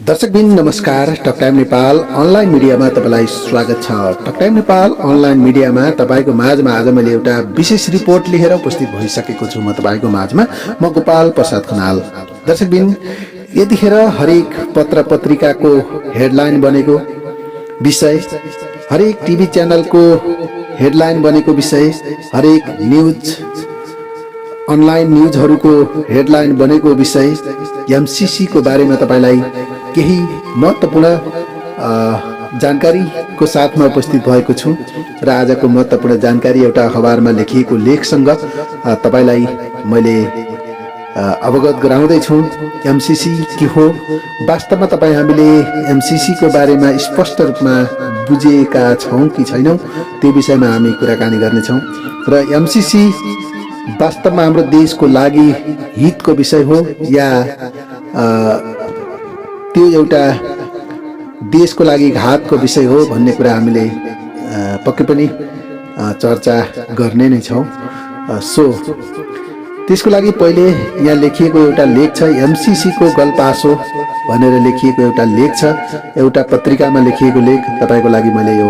दर्शकबिन नमस्कार। Talk time Nepal online मिडियामा तपाईलाई स्वागत छ। टक टाइम नेपाल अनलाइन मिडियामा तपाईको माझमा आज मैले एउटा विशेष रिपोर्ट लिएर उपस्थित भइसकेको छु। म तपाईको माझमा म गोपाल प्रसाद खनाल। दर्शकबिन यतिखेर हरेक पत्र पत्रिकाको हेडलाइन बनेको विषय, हरेक टिभी च्यानलको हेडलाइन बनेको विषय, हरेक न्यूज अनलाइन न्यूजहरुको हेडलाइन बनेको विषय एमसीसी को बारेमा तपाईलाई केही महत्त्वपूर्ण जानकारीको साथमा उपस्थित भएको छु र आजको महत्त्वपूर्ण जानकारी एउटा अखबारमा लेखिएको लेखसँग तपाईलाई मैले अवगत गराउँदै छु। एमसीसी के हो, वास्तवमा तपाई हामीले एमसीसी को बारेमा स्पष्ट रूपमा बुझेका छौं कि छैनौं त्यो विषयमा हामी कुराकानी गर्ने छौं। र एमसीसी वास्तवमा हाम्रो देशको लागि हितको विषय हो या त्यो एउटा देशको लागि घातको विषय हो भन्ने कुरा हामीले पक्कै पनि चर्चा गर्ने नै छौं। सो त्यसको लागि पहिले यहाँ लेखिएको एउटा लेख छ, एमसीसी को गल्पासो भनेर लेखिएको एउटा लेख छ, एउटा पत्रिकामा लेखिएको लेख तपाईको लागि मैले यो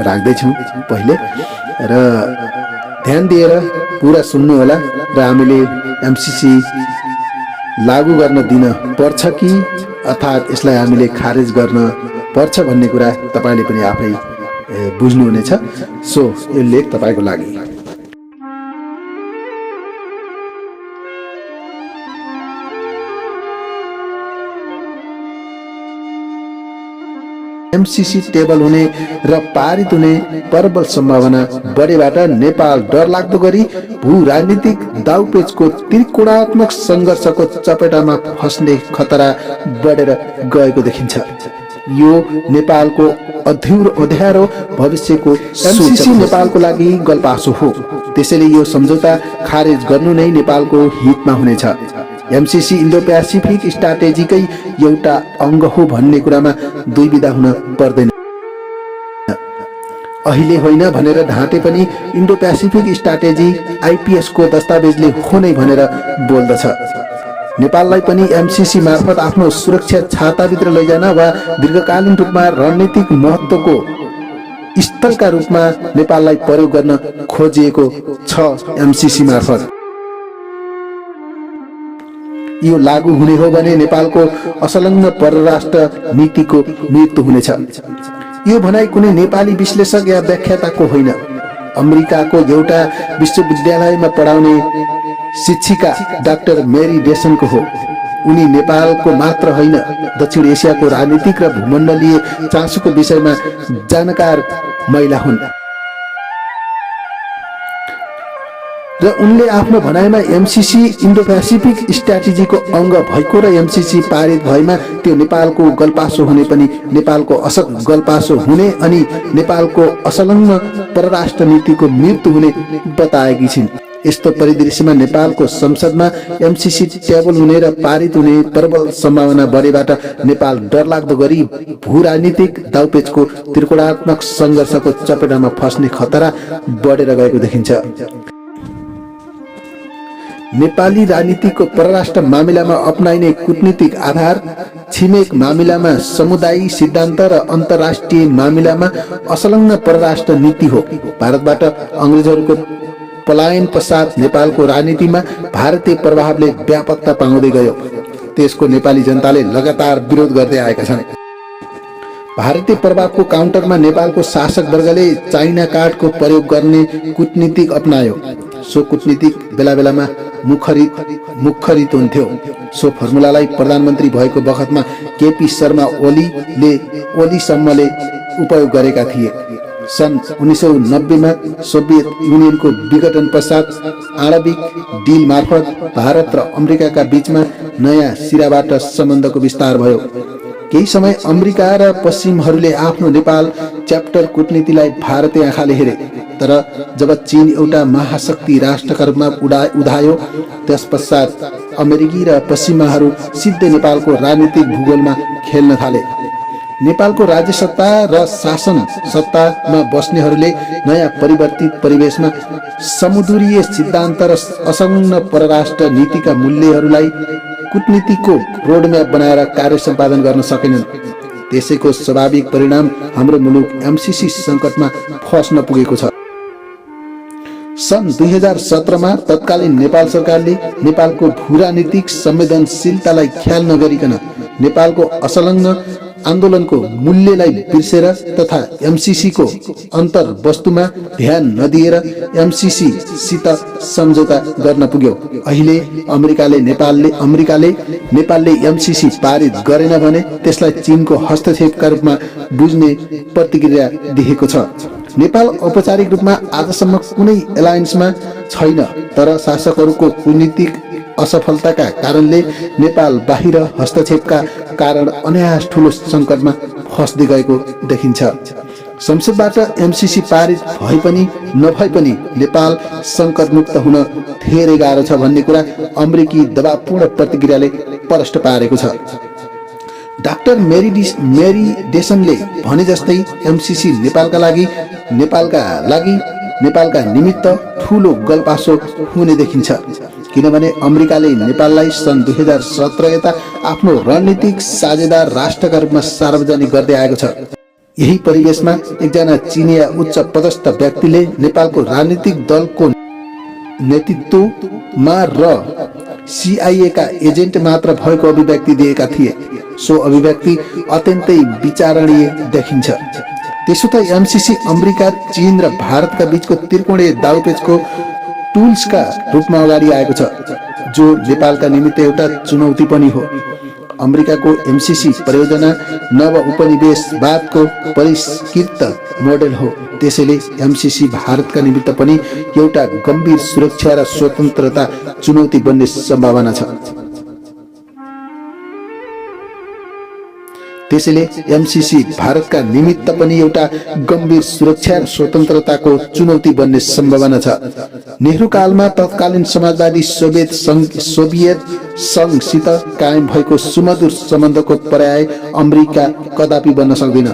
राख्दै छु पहिले, र ध्यान दिएर पुरा सुन्नु होला र हामीले एमसीसी लागू गर्न दिन पर्छ कि अर्थात् यसलाई हामीले खारेज गर्न पर्छ भन्ने कुरा तपाईले पनि आफै बुझ्नु हुनेछ। सो यो लेख तपाईको लागि। एमसीसी टेबल हुने र पारित हुने प्रबल सम्भावना बढेबाट नेपाल डरलाग्दो गरी भू राजनीतिक दाउपेचको त्रिकोणात्मक संघर्षको चपेटामा फस्ने खतरा बढेर गएको देखिन्छ। यो नेपालको अँध्यारो भविष्यको एमसीसी नेपालको लागि गल्पासो हो, त्यसैले यो सम्झौता खारेज गर्नु नै नेपालको हितमा हुनेछ। एमसीसी इन्डो पेसिफिक स्ट्राटेजीकै एउटा अंग हो भन्ने कुरामा दुईविधा हुन पर्दैन। अहिले होइन भनेर ढाँटे पनि इन्डो पेसिफिक स्ट्राटेजी आईपीएस को दस्तावेजले हो नै भनेर बोल्दछ। नेपाललाई पनि एमसीसी मार्फत आफ्नो सुरक्षा छाताभित्र लैजान वा दीर्घकालीन रूपमा रणनीतिक महत्त्वको स्थलका रूपमा नेपाललाई प्रयोग गर्न खोजिएको छ। एमसीसी मार्फत यो लागू हुने हो भने नेपालको असंलग्न परराष्ट्र नीतिको मृत्यु हुनेछ। यो भनाइ कुनै नेपाली विश्लेषक या व्याख्याताको होइन, अमेरिकाको एउटा विश्वविद्यालयमा पढाउने शिक्षिका डाक्टर मेरी डेसनको हो। उनी नेपालको मात्र होइन, दक्षिण एसियाको राजनीतिक र भूमण्डलीय चासोको विषयमा जानकार महिला हुन् र उनले आफ्नो भनाइमा एमसीसी इन्डो पेसिफिक स्ट्राटेजीको अंग भएको र एमसीसी पारित भएमा त्यो नेपालको गल्पासो हुने पनि नेपालको गल्पासो हुने अनि नेपालको असंलग्न परराष्ट्र नीतिको मृत्यु हुने बताएकी छिन्। यस्तो परिदृश्यमा नेपालको संसदमा एमसीसी टेबल हुने र पारित हुने प्रबल सम्भावना बढेबाट नेपाल डरलाग्दो गरी भू राजनीतिक दाउपेचको त्रिकोणात्मक संघर्षको चपेटामा फस्ने खतरा बढेर गएको देखिन्छ। नेपाली राजनीतिको परराष्ट्र मामिलामा अपनाइने कूटनीतिक आधार छिमेक मामिलामा समुदायिक सिद्धान्त र अन्तर्राष्ट्रिय मामिलामा असंलग्न परराष्ट्र नीति हो। भारतबाट अंग्रेजहरूको पलायन पश्चात नेपालको राजनीतिमा भारतीय प्रभावले व्यापकता पाउँदै गयो। त्यसको नेपाली जनताले लगातार विरोध गर्दै आएका छन्। भारतीय प्रभावको काउन्टरमा नेपालको शासक वर्गले चाइना कार्डको प्रयोग गर्ने कूटनीतिक अपनायो। सो कूटनीतिक बेला बेलामा मुखरित हुन्थ्यो। सो फर्मुलालाई प्रधानमन्त्री भएको बखतमा केपी शर्मा ओलीसम्मले उपयोग गरेका थिए। सन् 1990 मा सोभियत युनियनको विघटन पश्चात आणविक डिल मार्फत भारत र अमेरिकाका बीचमा नयाँ सिराबाट सम्बन्धको विस्तार भयो। केही समय अमेरिका र पश्चिमहरूले आफ्नो नेपाल च्याप्टर कूटनीतिलाई भारतीय आँखाले हेरे, तर जब चीन एउटा महाशक्ति राष्ट्रका रूपमा उदायो त्यस पश्चात अमेरिकी र पश्चिमाहरू सिधै नेपालको राजनीतिक भूगोलमा खेल्न थाले। नेपालको राज्य सत्ता र शासन सत्तामा बस्नेहरूले नयाँ परिवर्तित परिवेशमा समुद्रीय सिद्धान्त र असंलग्न परराष्ट्र नीतिका मूल्यहरूलाई कूटनीतिको रोडम्याप बनाएर कार्य सम्पादन गर्न सकेनन्। त्यसैको स्वाभाविक परिणाम हाम्रो मुलुक एमसीसी सङ्कटमा फस्न पुगेको छ। सन् 2017 मा तत्कालीन नेपाल सरकारले नेपालको भूराजनीतिक संवेदनशीलतालाई ख्याल नगरिकन नेपालको असंलग्न आन्दोलनको मूल्यलाई बिर्सेर तथा एमसीसी को अन्तर्वस्तुमा ध्यान नदिएर एमसीसी सित सम्झौता गर्न पुग्यो। अहिले अमेरिकाले नेपालले एमसीसी पारित गरेन भने त्यसलाई चीनको हस्तक्षेपका रूपमा बुझ्ने प्रतिक्रिया दिएको छ। नेपाल औपचारिक रूपमा आजसम्म कुनै एलायन्समा छैन, तर शासकहरूको कूटनीतिक असफलताका कारणले नेपाल बाहिर हस्तक्षेपका कारण अनायास ठूलो संकटमा फस्दै गएको देखिन्छ। संसदबाट एमसीसी पारित भए पनि नभए पनि नेपाल संकटमुक्त हुन धेरै गाह्रो छ भन्ने कुरा अमेरिकी दबावपूर्ण प्रतिक्रियाले प्रष्ट पारेको छ। डाक्टर मेरी डेसनले भने जस्तै एमसीसी नेपालका निमित्त ठूलो गल्पासो हुने देखिन्छ, किनभने अमेरिकाले नेपाललाई सन् 2017 यता आफ्नो रणनीतिक साझेदार राष्ट्रका रूपमा सार्वजनिक गर्दै आएको छ। यही परिवेशमा एकजना चिनिया उच्च पदस्थ व्यक्तिले नेपालको राजनीतिक दलको नेतृत्वमा र CIA का एजेन्ट मात्र भएको अभिव्यक्ति दिएका थिए। सो अभिव्यक्ति अत्यन्तै विचारणीय देखिन्छ। त्यसो त एमसीसी अमेरिका, चीन र भारतका बीचको त्रिकोणीय दाउपेचको टुल्सका रूपमा अगाडि आएको छ, जो नेपालका निमित्त एउटा चुनौती पनि हो। अमेरिकाको एमसीसी परियोजना नव उपनिवेशवादको परिष्कृत मोडेल हो। त्यसैले एमसीसी भारतका निमित्त पनि एउटा गम्भीर सुरक्षा र स्वतन्त्रता चुनौती बन्ने सम्भावना छ। त्यसैले एमसीसी भारतका निमित्त पनि एउटा गम्भीर सुरक्षा र स्वतन्त्रताको चुनौती बन्ने सम्भावना छ। नेहरू कालमा तत्कालीन समाजवादी सोभियत संघसित कायम भएको सुमधुर सम्बन्धको पर्याय अमेरिका कदापि बन्न सक्दैन।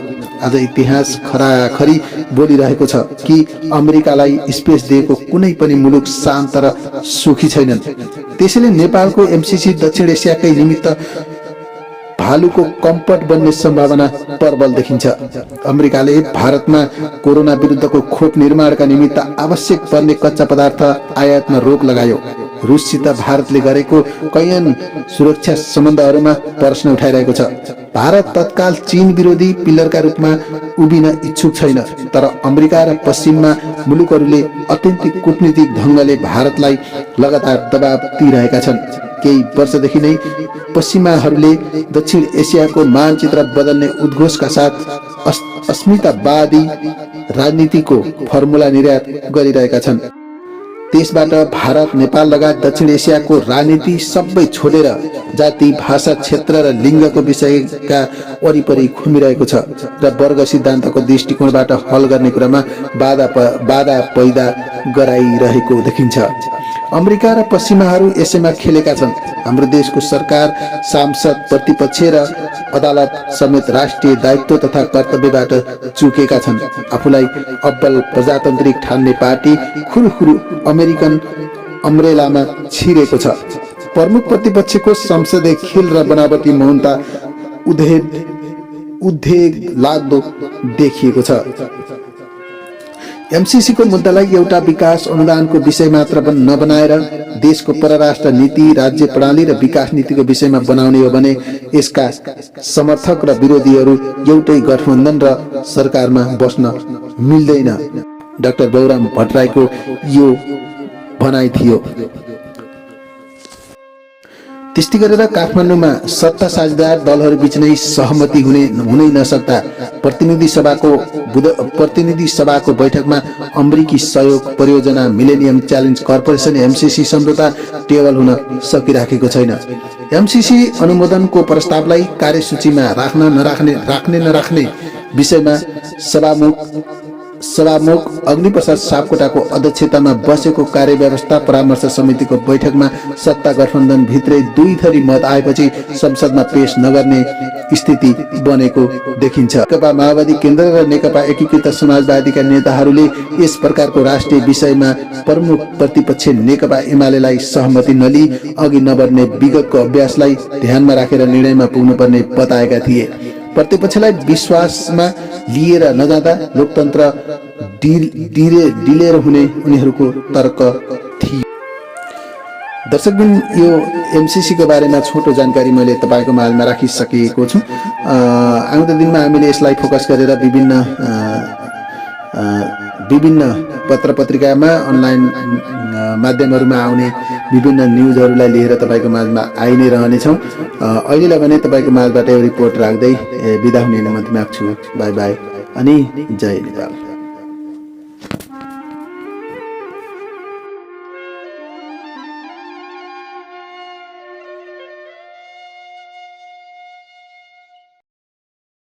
आज इतिहास खराखरी बोलिरहेको छ कि अमेरिकालाई स्पेस दिएको कुनै पनि मुलुक शान्त र सुखी छैनन्। त्यसैले नेपालको एमसीसी दक्षिण एसियाकै निमित्त भालुको कम्पट बन्ने सम्भावना प्रबल देखिन्छ। अमेरिकाले भारतमा कोरोना विरुद्धको खोप निर्माणका निमित्त आवश्यक पर्ने कच्चा पदार्थ आयातमा रोक लगायो। रुससित भारतले गरेको कैयन सुरक्षा सम्बन्धहरूमा प्रश्न उठाइरहेको छ। भारत तत्काल चीन विरोधी पिल्लरका रूपमा उभिन इच्छुक छैन, तर अमेरिका र पश्चिममा मुलुकहरूले अत्यन्त कूटनीतिक ढङ्गले भारतलाई लगातार दबाब दिइरहेका छन्। केही वर्षदेखि नै पश्चिमाहरूले दक्षिण एसियाको मानचित्र बदल्ने उद्घोषका साथ अस्मितावादी राजनीतिको फर्मुला निर्यात गरिरहेका छन्। त्यसबाट भारत, नेपाल लगायत दक्षिण एसियाको राजनीति सबै छोडेर जाति, भाषा, क्षेत्र र लिङ्गको विषयका वरिपरि घुमिरहेको छ र वर्ग सिद्धान्तको दृष्टिकोणबाट हल गर्ने कुरामा बाधा पैदा गराइरहेको देखिन्छ। अमेरिका र पश्चिमाहरू यसैमा खेलेका छन्। हाम्रो देशको सरकार, सांसद, प्रतिपक्ष र अदालत समेत राष्ट्रिय दायित्व तथा कर्तव्यबाट चुकेका छन्। आफूलाई अब्बल प्रजातान्त्रिक ठान्ने पार्टी खुरुखुरु अमेरिकन अम्ब्रेलामा छिरेको छ। प्रमुख प्रतिपक्षको संसदीय खेल र बनावटी मौनता उद्वेग लाग्दो देखिएको छ। एमसीसी को मुद्दालाई एउटा विकास अनुदानको विषय मात्र नबनाएर देशको परराष्ट्र नीति, राज्य प्रणाली र विकास नीतिको विषयमा बनाउने हो भने यसका समर्थक र विरोधीहरू एउटै गठबन्धन र सरकारमा बस्न मिल्दैन। डाक्टर बौराम भट्टराईको यो भनाइ थियो। त्यस्तै गरेर काठमाडौँमा सत्ता साझेदार दलहरू बीच नै सहमति हुनै नसक्दा प्रतिनिधि सभाको बैठकमा अमेरिकी सहयोग परियोजना मिलेनियम च्यालेन्ज कर्पोरेसन एमसीसी सम्झौता टेबल हुन सकिराखेको छैन। एमसीसी अनुमोदनको प्रस्तावलाई कार्यसूचीमा राख्ने नराख्ने विषयमा सभामुख अग्निप्रसाद सापकोटाको अध्यक्षतामा बसेको कार्यव्यवस्था परामर्श समितिको बैठकमा सत्ता गठबन्धन भित्रै 2 थरी मत आएपछि संसदमा पेश नगर्ने स्थिति बनेको देखिन्छ। नेकपा माओवादी केन्द्र र नेकपा एकीकृत समाजवादीका नेताहरूले यस प्रकारको राष्ट्रिय विषयमा प्रमुख प्रतिपक्ष नेकपा एमालेलाई सहमति नलिई अघि नबढ्ने विगतको अभ्यासलाई ध्यानमा राखेर निर्णयमा पुग्नुपर्ने बताएका थिए। प्रतिपक्षलाई विश्वासमा लिएर नजाँदा लोकतन्त्र डिलेर हुने उनीहरूको तर्क थियो। दर्शकबिन, यो एमसीसी को बारेमा छोटो जानकारी मैले तपाईको माझमा राखिसकेको छु। आउँदो दिनमा हामीले यसलाई फोकस गरेर विभिन्न पत्र पत्रिकामा अनलाइन माध्यमहरुमा आउने विभिन्न न्यूजहरुलाई लिएर तपाईको माझमा आइ नै रहनेछौँ। अहिलेलाई भने तपाईको माझबाट यो रिपोर्ट राख्दै बिदा हुने अनुमति माग्छु। बाइ बाइ अनि जय नेपाल।